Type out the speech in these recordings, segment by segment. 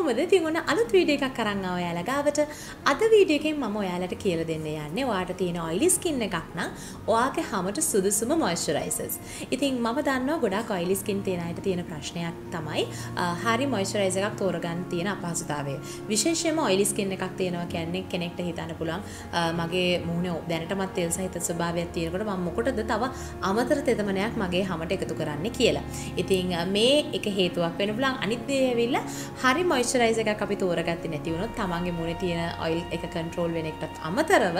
කොහොමද? ඉතින් ඔන්න අලුත් වීඩියෝ එකක් අරන් ආවා ඔයාලා ගාවට. අද වීඩියෝ එකෙන් මම ඔයාලට කියලා දෙන්න යන්නේ ඔයාට තියෙන ඔයිලි ස්කින් එකක් නම් ඔයාගේ හැමට සුදුසුම මොයිස්චරයිසර්ස්. ඉතින් මම දන්නවා ගොඩාක් ඔයිලි ස්කින් තියෙන අයට තියෙන ප්‍රශ්නයක් තමයි හරි මොයිස්චරයිසර් එකක් තෝරගන්න තියෙන අපහසුතාවය. විශේෂයෙන්ම ඔයිලි ස්කින් එකක් තියෙනවා කියන්නේ කෙනෙක්ට හිතන්න පුළුවන් මගේ මූණේ දැනටමත් තෙල් සහිත ස්වභාවයක් තියෙනකොට මම මොකටද තව අමතර තෙතමනයක් මගේ හැමට එකතු කරන්නේ කියලා. ඉතින් මේ එක හේතුවක් වෙන්න පුළුවන්. අනිත් දේ ඇවිල්ලා හරි මොයිස්චරයිසර් එකක් අපි තෝරගත්තේ නැති වුණොත් තමන්ගේ මුණේ තියෙන ඔයිල් එක කන්ට්‍රෝල් වෙන එකටත් අමතරව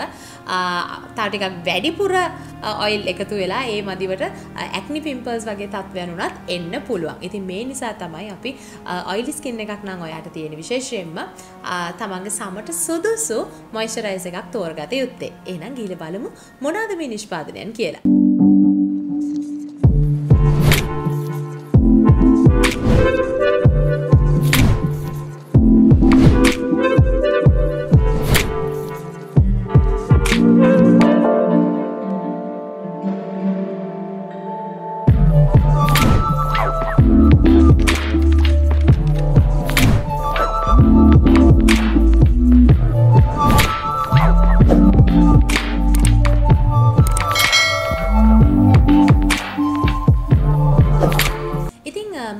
තව ටිකක් වැඩිපුර ඔයිල් එකතු වෙලා ඒ මදිවට ඇක්නි පිම්පල්ස් වගේ තත්ත්වයන් උනත් එන්න පුළුවන්. ඉතින් මේ නිසා තමයි අපි ඔයිලි ස්කින් එකක් නම් ඔයාට තියෙන විශේෂයෙන්ම තමන්ගේ සමට සුදුසු මොයිස්චරයිසර් එකක් තෝරගත යුත්තේ. එහෙනම් ගිහලා බලමු මොනවාද මේ නිෂ්පාදනයන් කියලා.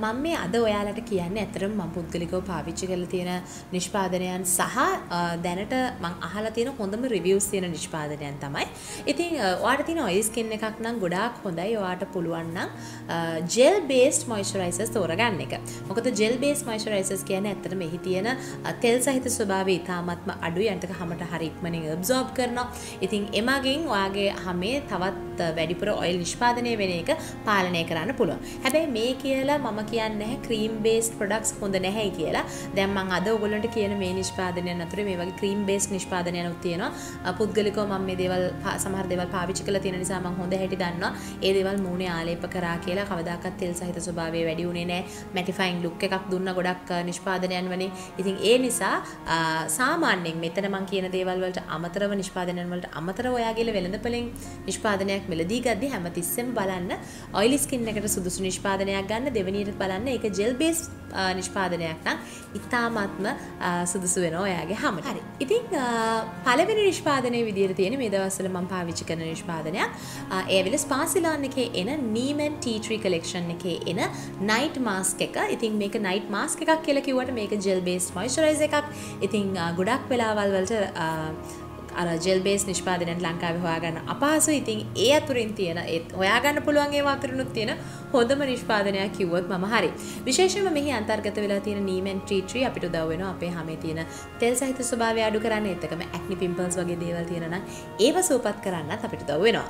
මම මේ අද ඔයාලට කියන්නේ ඇත්තටම මම පුද්ගලිකව පාවිච්චි කරලා තියෙන නිෂ්පාදනයන් සහ දැනට මම අහලා තියෙන හොඳම රිවිව්ස් තියෙන නිෂ්පාදනයන් තමයි. ඉතින් ඔයාට තියෙන ඔයිලි ස්කින් එකක් නම් ගොඩාක් හොඳයි. ඔයාට පුළුවන් නම් ජෙල් බේස්ඩ් මොයිස්චරයිසර්ස් තෝරගන්න එක. මොකද ජෙල් බේස්ඩ් මොයිස්චරයිසර්ස් කියන්නේ ඇත්තටම එහි තියෙන තෙල් සහිත ස්වභාවය ඉතාමත්ම අඩුයි. අන්තක හැමට හරි ඉක්මනින් ඇබ්සෝබ් කරනවා. ඉතින් එමගින් ඔයාගේ හැමේ තවත් වැඩිපුර ඔයිල් නිෂ්පාදනය වෙන එක පාලනය කරන්න පුළුවන්. හැබැයි මේ කියලා මම කියන්නේ නැහැ ක්‍රීම් බේස්ඩ් ප්‍රොඩක්ට්ස් හොඳ නැහැයි කියලා. දැන් මම අද ඔයගොල්ලන්ට කියන මේ නිෂ්පාදනයන් අතරේ මේ වගේ ක්‍රීම් බේස්ඩ් නිෂ්පාදනයන් උත් තියෙනවා. පුද්ගලිකව මම මේ දේවල් සමහර දේවල් පාවිච්චි කරලා තියෙන නිසා මම හොඳ හැටි දන්නවා. ඒ දේවල් මූණේ ආලේප කරා කියලා කවදාකවත් තෙල් සහිත ස්වභාවය වැඩි උනේ නැහැ. මැටිෆයිං ලුක් එකක් දුන්න ගොඩක් නිෂ්පාදනයන් වලින්. ඉතින් ඒ නිසා සාමාන්‍යයෙන් මෙතන මම කියන දේවල් වලට අමතරව නිෂ්පාදනයන් වලට අමතරව ඔයාගේ වෙළඳපොලෙන් නිෂ්පාදනයක් මෙලදී ගද්දි හැමතිස්සෙම බලන්න ඔයිලි ස්කින් එකට සුදුසු නිෂ්පාදනයක් ගන්න. දෙවෙනියට බලන්න ඒක ජෙල් බේස් නිෂ්පාදනයක් නම් ඉතාමත්ම සුදුසු වෙනවා ඔයාගේ හැමට. හරි. ඉතින් පළවෙනි නිෂ්පාදනයේ විදියට තියෙන මේ දවස්වල මම පාවිච්චි කරන නිෂ්පාදනයක් ඒ ඇවිල්ලා ස්පාසිලාන් එකේ එන නීමන් ටී ට්‍රී කලෙක්ෂන් එකේ එන නයිට් මාස්ක් එක. ඉතින් මේක නයිට් මාස්ක් එකක් කියලා කිව්වට මේක ජෙල් බේස් මොයිස්චරයිසර් එකක්. ඉතින් ගොඩක් වෙලාවල් වලට අර ජෙල් බේස් නිෂ්පාදනයන් ලංකාවේ හොයාගන්න අපහසුයි. ඉතින් ඒ අතුරින් තියෙන ඒ හොයාගන්න පුළුවන් ඒවා අතරිනුත් තියෙන හොඳම නිෂ්පාදනයක් කිව්වොත් මම හරි. විශේෂයෙන්ම මෙහි අන්තර්ගත වෙලා තියෙන නීමන් ටී ට්‍රී අපිට උදව් වෙනවා අපේ හැමේ තියෙන තෙල් සහිත ස්වභාවය අඩු කරන්න. ඒත් එකම ඇක්නි පිම්පල්ස් වගේ දේවල් තියෙන නම් ඒව සුවපත් කරන්නත් අපිට උදව් වෙනවා.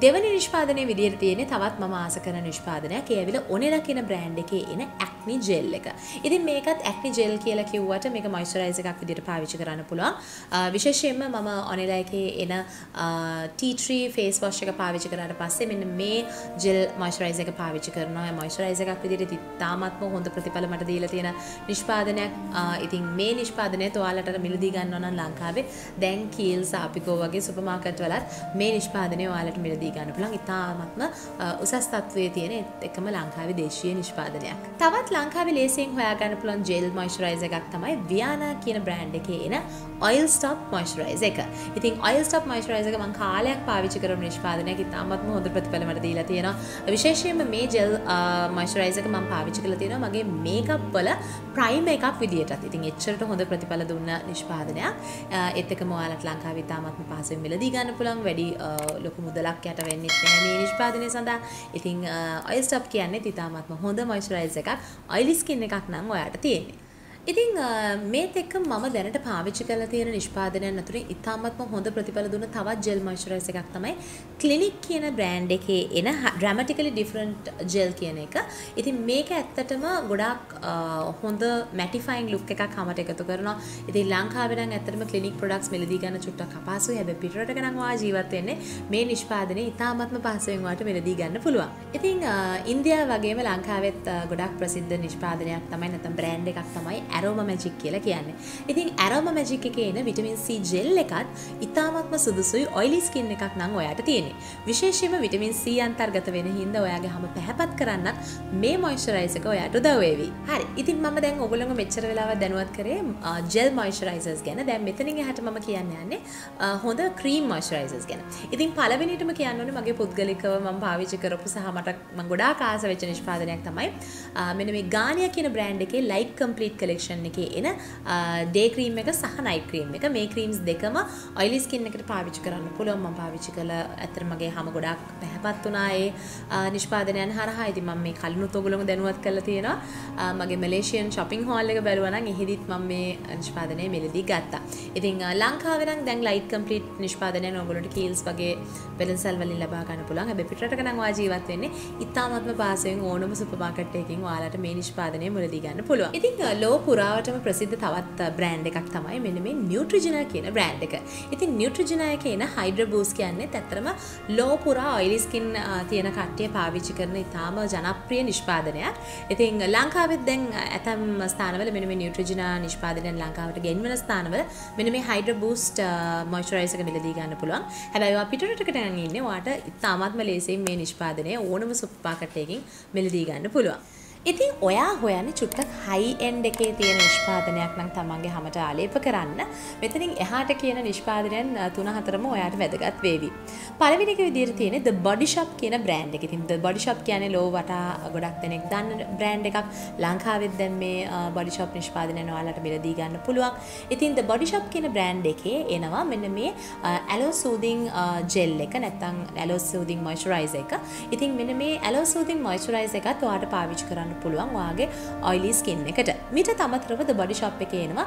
දෙවනි නිෂ්පාදනයේ විදියට තියෙන්නේ තවත් මම ආස කරන නිෂ්පාදනයක්. ඒ ඇවිල්ලා ඔනෙලා කියන බ්‍රෑන්ඩ් එකේ එන ඇක්නි ජෙල් එක. ඉතින් මේකත් ඇක්නි ජෙල් කියලා කිව්වට මේක මොයිස්චරයිසර් එකක් විදියට පාවිච්චි කරන්න පුළුවන්. විශේෂයෙන්ම මම ඔනෙලා එකේ එන ටී ට්‍රී ෆේස් වොෂ් එක පාවිච්චි කරාට පස්සේ මෙන්න මේ ජෙල් මොයිස්චරයිසර් එක පාවිච්චි කරනවා. ඒ මොයිස්චරයිසර් එකක් විදියට ඉතාමත්ම හොඳ ප්‍රතිඵල මට දීලා තියෙන නිෂ්පාදනයක්. ඉතින් මේ නිෂ්පාදනයත් ඔයාලට මිලදී ගන්නවා නම් ලංකාවේ දැන් කීල්ස් ආපිකෝ වගේ සුපර් මාකට් වලත් මේ නිෂ්පාදනය ඔයාලට මිලදී ගන්න පුළුවන්. ඉතාමත්ම උසස් තත්වයේ තියෙන එකම ලංකාවේ දේශීය නිෂ්පාදනයක්. තවත් ලංකාවේ ලේසියෙන් හොයාගන්න පුළුවන් ජෙල් මොයිස්චරයිසර් එකක් තමයි වියානා කියන බ්‍රෑන්ඩ් එකේ එන ඔයිල් ස්ටොප් මොයිස්චරයිසර් එක. ඉතින් ඔයිල් ස්ටොප් මොයිස්චරයිසර් එක මම කාලයක් පාවිච්චි කරන නිෂ්පාදනයක්. ඉතාමත්ම හොඳ ප්‍රතිඵල මට දීලා තියෙනවා. විශේෂයෙන්ම මේ ජෙල් මොයිස්චරයිසර් එක මම පාවිච්චි කරලා තියෙනවා මගේ මේකප් වල ප්‍රයිමර් එකක් විදියටත්. ඉතින් එච්චරට හොඳ ප්‍රතිඵල දුන්න නිෂ්පාදනයක්. ඒත් එකම ඔයාලට ලංකාවේ ඉතාමත්ම පහසුවෙන් මිලදී ගන්න පුළුවන්. වැඩි ලොකු මුදලක් යට වෙන්නේ නැහැ මේ නිෂ්පාදනය සඳහා. ඉතින් ඔයිල් ස්ටොප් කියන්නේ ඉතාමත්ම හොඳ මොයිස්චරයිසර් එකක්. ඔයිලි ස්කින් එකක් නම් ඔයාට තියෙන්නේ. ඉතින් මේත් එක්ක මම දැනට පාවිච්චි කරලා තියෙන නිෂ්පාදනයන් අතරින් ඉතාමත්ම හොඳ ප්‍රතිඵල දුන්න තවත් ජෙල් මොයිස්චරයිසර් එකක් තමයි ක්ලිනික් කියන බ්‍රෑන්ඩ් එකේ එන dramatically different ජෙල් කියන එක. ඉතින් මේක ඇත්තටම ගොඩාක් හොඳ මැටිෆයිං ලුක් එකක් හැමට එකතු කරනවා. ඉතින් ලංකාවේ නම් ඇත්තටම ක්ලිනික් ප්‍රොඩක්ට්ස් මිලදී ගන්න චුට්ටක් අපහසුයි. හැබැයි පිටරටක නම් ඔයා ජීවත් වෙන්නේ මේ නිෂ්පාදනයේ ඉතාමත්ම පහසුවෙන් ඔයාට මිලදී ගන්න පුළුවන්. ඉතින් ඉන්දියාව වගේම ලංකාවෙත් ගොඩාක් ප්‍රසිද්ධ නිෂ්පාදනයක් තමයි නැත්නම් බ්‍රෑන්ඩ් එකක් තමයි Aroma Magic කියලා කියන්නේ. ඉතින් Aroma Magic එකේ එන vitamin C gel එකත් ඉතාමත්ම සුදුසුයි oily skin එකක් නම් ඔයාට තියෙන්නේ. විශේෂයෙන්ම vitamin C අන්තර්ගත වෙන හින්දා ඔයාගේ හැම පැහැපත් කරන්නත් මේ moisturizer එක ඔයාට උදව් වේවි. හරි. ඉතින් මම දැන් ඔයගොල්ලන්ව මෙච්චර වෙලාවක් දැනුවත් කරේ gel moisturizers ගැන. දැන් මෙතනින් එහාට මම කියන්න යන්නේ හොඳ cream moisturizers ගැන. ඉතින් පළවෙනිටම කියන්න ඕනේ මගේ පුද්ගලිකව මම පාවිච්චි කරපු සහ මම ගොඩාක් ආස වෙච්ච නිෂ්පාදනයක් තමයි මෙන්න මේ Garnier කියන brand එකේ light complete collection එකේ එන day cream එක සහ night cream එක. මේ creams දෙකම oily skin එකට පාවිච්චි කරන්න පුළුවන්. මම පාවිච්චි කළා ඇත්තට මගේ හැම ගොඩාක් පැහැපත් වුණා ඒ නිෂ්පාදනයන් හරහා. ඉතින් මම මේ කලිනුත් ඔයගොල්ලෝ දැනුවත් කරලා තියෙනවා. මගේ Malaysian shopping haul එක බැලුවා නම් එහෙදිත් මම මේ නිෂ්පාදනය මෙලදී ගත්තා. ඉතින් ලංකාවේ නම් දැන් light complete නිෂ්පාදනයන් ඔයගොල්ලන්ට කීල්ස් වගේ වෙළඳසල් වලින් ලබා ගන්න පුළුවන්. හැබැයි පිටරටක නම් ඔයා ජීවත් වෙන්නේ ඉතාමත්ම පාසෙන් ඕනම සුපර් මාකට් එකකින් ඔයාලට මේ නිෂ්පාදනය මුලදී ගන්න පුළුවන්. ඉතින් ලෝ පුරාවටම ප්‍රසිද්ධ තවත් බ්‍රෑන්ඩ් එකක් තමයි මෙන්න මේ Neutrogena කියන බ්‍රෑන්ඩ් එක. ඉතින් Neutrogena එකේ එන Hydra Boost කියන්නේ ඇත්තටම ලෝ පුරා oily skin තියෙන කට්ටිය පාවිච්චි කරන ඉතාම ජනප්‍රිය නිෂ්පාදනයක්. ඉතින් ලංකාවෙත් දැන් ඇතම් ස්ථානවල මෙන්න මේ Neutrogena නිෂ්පාදනයන් ලංකාවට ගෙන්වන ස්ථානවල මෙන්න මේ Hydra Boost moisturizer එක මිලදී ගන්න පුළුවන්. හැබැයි ඔයා පිටරටකට නම් ඉන්නේ ඔයාට ඉතාමත්ම ලේසියෙන් මේ නිෂ්පාදනය ඕනම සුපර් මාකට් එකකින් මිලදී ගන්න පුළුවන්. ඉතින් ඔයා හොයන්නේ චුට්ටක් high end එකේ තියෙන නිෂ්පාදනයක් නම් තමන්ගේ හැමට ආලේප කරන්න. මෙතනින් එහාට කියන නිෂ්පාදනයන් 3-4ම ඔයාට වැදගත් වේවි. පළවෙනි එක විදිහට තියෙන්නේ The Body Shop කියන බ්‍රෑන්ඩ් එක. ඉතින් The Body Shop කියන්නේ ලෝ වටා ගොඩක් දෙනෙක් දන්න බ්‍රෑන්ඩ් එකක්. ලංකාවෙත් දැන් මේ Body Shop නිෂ්පාදනයන් ඔයාලට මිලදී ගන්න පුළුවන්. ඉතින් The Body Shop කියන බ්‍රෑන්ඩ් එකේ එනවා මෙන්න මේ Aloe Soothing gel එක නැත්නම් Aloe Soothing moisturizer එක. ඉතින් මෙන්න මේ Aloe Soothing moisturizer එකත් ඔයාට පාවිච්චි කරන්න පුළුවන් ඔයාගේ oily skin එකට. මීට අමතරව The Body Shop එකේ එනවා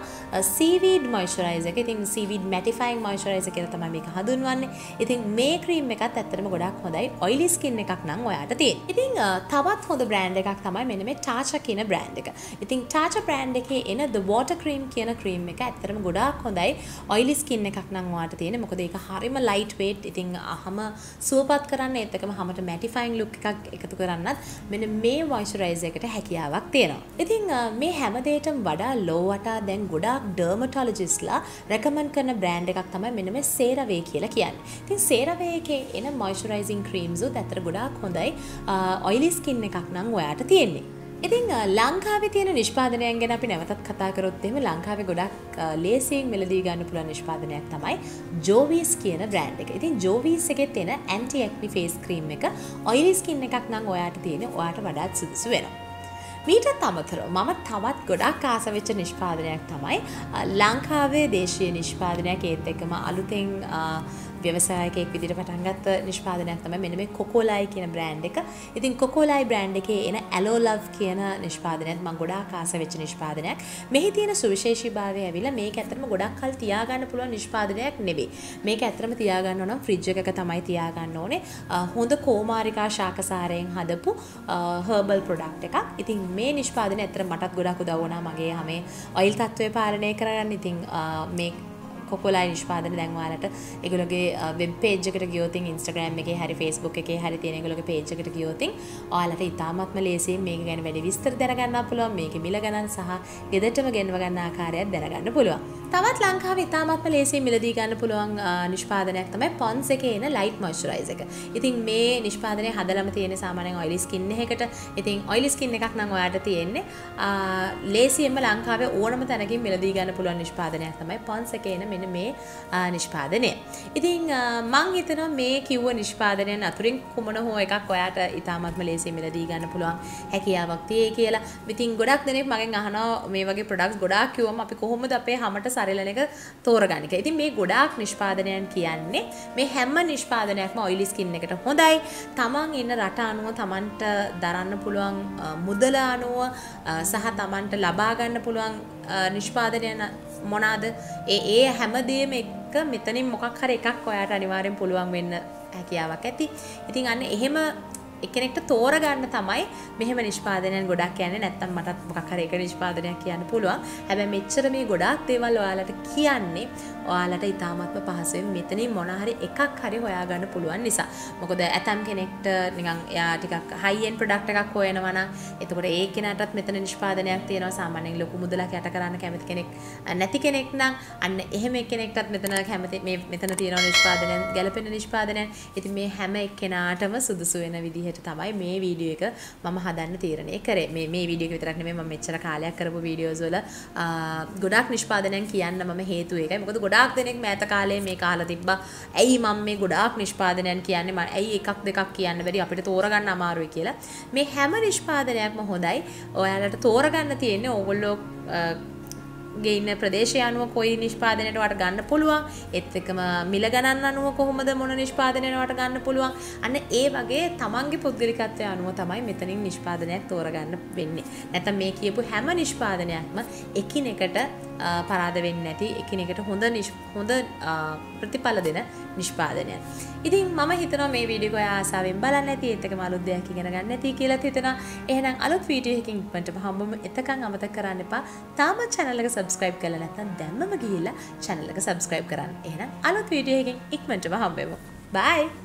seaweed moisturizer එක. ඉතින් seaweed mattifying moisturizer කියලා තමයි මේක හඳුන්වන්නේ. ඉතින් මේ cream එකත් ඇත්තටම ගොඩක් හොඳයි oily skin එකක් නම් ඔයාට තියෙන. ඉතින් තවත් හොඳ brand එකක් තමයි මෙන්න මේ Tatcha කියන brand එක. ඉතින් Tatcha brand එකේ එන The Water Cream කියන cream එක ඇත්තටම ගොඩාක් හොඳයි oily skin එකක් නම් ඔයාට තියෙන. මොකද ඒක හරිම light weight. ඉතින් අහම සුවපත් කරන්න ඒත් එකම හැමත mattifying look එකක් එකතු කරන්නත් මෙන්න මේ moisturizer එකට හැකියාවක් තියෙනවා. ඉතින් මේ හැම දෙයකටම වඩා ලෝ වටා දැන් ගොඩාක් ඩර්මටොලොජිස්ට්ලා රෙකමන්ඩ් කරන බ්‍රෑන්ඩ් එකක් තමයි මෙන්න මේ CeraVe කියලා කියන්නේ. ඉතින් CeraVe එකේ එන moisturizing creams උත් ඇත්තට ගොඩාක් හොඳයි oily skin එකක් නම් ඔයාට තියෙන්නේ. ඉතින් ලංකාවේ තියෙන නිෂ්පාදනයන් ගැන අපි නැවතත් කතා කරොත් එහෙම ලංකාවේ ගොඩක් ලේසියෙන් මෙලදී ගන්න පුළුවන් නිෂ්පාදනයක් තමයි Jovis කියන බ්‍රෑන්ඩ් එක. ඉතින් Jovis එකේ තියෙන anti acne face cream එක oily skin එකක් නම් ඔයාට තියෙන්නේ ඔයාට වඩාත් සුදුසු වෙනවා. මීටත් අමතරව මම තවත් ගොඩක් ආස වෙච්ච නිෂ්පාදනයක් තමයි ලංකාවේ දේශීය නිෂ්පාදනයක් ඒත් එක්කම අලුතෙන් ව්‍යවසායකයෙක් විදිහට පටන් ගත්ත නිෂ්පාදනයක් තමයි මෙන්න මේ කොකොලයි කියන බ්‍රෑන්ඩ් එක. ඉතින් කොකොලයි බ්‍රෑන්ඩ් එකේ එන Aloe Love කියන නිෂ්පාදනයත් මම ගොඩාක් ආස වෙච්ච නිෂ්පාදනයක්. මෙහි තියෙන සුවිශේෂීභාවය ඇවිල්ලා මේක ඇත්තටම ගොඩක් කල් තියාගන්න පුළුවන් නිෂ්පාදනයක් නෙවෙයි. මේක ඇත්තටම තියාගන්න ඕන නම් ෆ්‍රිජ් එකක තමයි තියාගන්න ඕනේ. හොඳ කෝමාරිකා ශාකසාරයෙන් හදපු herbal product එකක්. ඉතින් මේ නිෂ්පාදනය ඇත්තට මටත් ගොඩක් උදව් වුණා මගේ හැමේ ඔයිල් තත්ත්වය පාලනය කරගන්න. ඉතින් මේ කොකොලයි නිෂ්පාදන දැන් ඔයාලට ඒගොල්ලෝගේ වෙබ් පේජ් එකට ගියොත් Instagram එකේ හරි Facebook එකේ හරි තියෙන ඒගොල්ලෝගේ පේජ් එකට ගියොත් ඔයාලට ඉතාමත්ම ලේසියෙන් මේක ගැන වැඩි විස්තර දැනගන්න පුළුවන්. මේකේ මිල ගණන් සහ ගෙදරටම ගෙනව ගන්න ආකාරයත් දැනගන්න පුළුවන්. තවත් ලංකාවේ ඉතාමත්ම ලේසියෙන් මිලදී ගන්න පුළුවන් නිෂ්පාදනයක් තමයි Pond's එකේ එන light moisturizer එක. ඉතින් මේ නිෂ්පාදනය හදලම තියෙන සාමාන්‍යයෙන් oily skin එකකට. ඉතින් oily skin එකක් නම් ඔයාට තියෙන්නේ ලේසියෙන්ම ලංකාවේ ඕනම තැනකින් මිලදී ගන්න පුළුවන් නිෂ්පාදනයක් තමයි Pond's එකේ එන මෙන්න මේ නිෂ්පාදනය. ඉතින් මම හිතනවා මේ කිව්ව නිෂ්පාදනයන් අතුරින් කුමන හෝ එකක් ඔයාට ඉතාමත්ම ලේසියෙන් මිලදී ගන්න පුළුවන් හැකියාවක් තියෙයි කියලා. ඉතින් ගොඩක් දෙනෙක් මගෙන් අහනවා මේ වගේ products ගොඩාක් කිව්වම අපි කොහොමද අපේ හැමට සරිලන එක තෝරගන්නේ කියලා. ඉතින් මේ ගොඩාක් නිෂ්පාදනයන් කියන්නේ මේ හැම නිෂ්පාදනයක්ම oily skin එකට හොඳයි. තමන් ඉන්න රට අනුව තමන්ට දරන්න පුළුවන් මුදල අනුව සහ තමන්ට ලබා ගන්න පුළුවන් නිෂ්පාදනයන් මොනවාද ඒ හැමදේම එක මෙතනින් මොකක් හරි එකක් ඔයාට අනිවාර්යෙන් පුළුවන් වෙන්න හැකියාවක් ඇති. ඉතින් අන්න එහෙම එක්කෙනෙක්ට තෝරගන්න තමයි මෙහෙම නිෂ්පාදනයන් ගොඩක් කියන්නේ. නැත්තම් මටත් මොකක් හරි එක නිෂ්පාදනයක් කියන්න පුළුවන්. හැබැයි මෙච්චර මේ ගොඩාක් දේවල් ඔයාලට කියන්නේ ඔයාලට ඉතාමත්ම පහසුවෙන් මෙතනින් මොන හරි එකක් හරි හොයාගන්න පුළුවන් නිසා. මොකද ඇතම් කෙනෙක්ට නිකන් එයා ටිකක් හයි එන්ඩ් ප්‍රොඩක්ට් එකක් හොයනවා නම් එතකොට ඒ කෙනාටත් මෙතන නිෂ්පාදනයක් තියෙනවා. සාමාන්‍යයෙන් ලොකු මුදලක් යට කරන්න කැමති කෙනෙක් නැති කෙනෙක් නම් අන්න එහෙම කෙනෙක්ටත් මෙතන කැමති මේ මෙතන තියෙන නිෂ්පාදනයන් ගැලපෙන නිෂ්පාදනයන්. ඉතින් මේ හැම එක්කෙනාටම සුදුසු වෙන විදිහට තමයි මේ වීඩියෝ එක මම හදන්න තීරණය කරේ. මේ වීඩියෝ එක විතරක් නෙමෙයි මම මෙච්චර කාලයක් කරපු වීඩියෝස් වල ගොඩාක් නිෂ්පාදනයන් කියන්න මම හේතුව ඒකයි. මොකද ගොඩාක් දෙනෙක් මෑත කාලේ මේක අහලා තිබ්බා. ඇයි මම මේ ගොඩාක් නිෂ්පාදනයන් කියන්නේ? මම ඇයි එකක් දෙකක් කියන්න බැරි අපිට තෝරගන්න අමාරුයි කියලා. මේ හැම නිෂ්පාදනයක්ම හොඳයි. ඔයාලට තෝරගන්න තියෙන්නේ ඕගොල්ලෝ ගේන ප්‍රදේශය අනුව කොයි නිෂ්පාදනයට වට ගන්න පුළුවන්. ඒත් එක්කම මිල ගණන් අනුව කොහොමද මොන නිෂ්පාදනයට වට ගන්න පුළුවන්. අන්න ඒ වගේ තමන්ගේ පුද්ගලිකත්වය අනුව තමයි මෙතනින් නිෂ්පාදනයක් තෝරගන්න වෙන්නේ. නැත්නම් මේ කියපු හැම නිෂ්පාදනයක්ම එකිනෙකට පරාද වෙන්නේ නැති එකිනෙකට හොඳ ප්‍රතිඵල දෙන නිෂ්පාදනයක්. ඉතින් මම හිතනවා මේ වීඩියෝ එක ආසාවෙන් බලන්න ඇති. ඒත් එකම අලුත් දෙයක් ඉගෙන ගන්න ඇති කියලා හිතනවා. එහෙනම් අලුත් වීඩියෝ එකකින් ඉක්මනටම හම්බෙමු. එතකන් අමතක කරන්න එපා. තාමත් channel එක subscribe කරලා නැත්නම් දැම්මම ගිහිල්ලා channel එක subscribe කරන්න. එහෙනම් අලුත් වීඩියෝ එකකින් ඉක්මනටම හම්බෙමු. bye.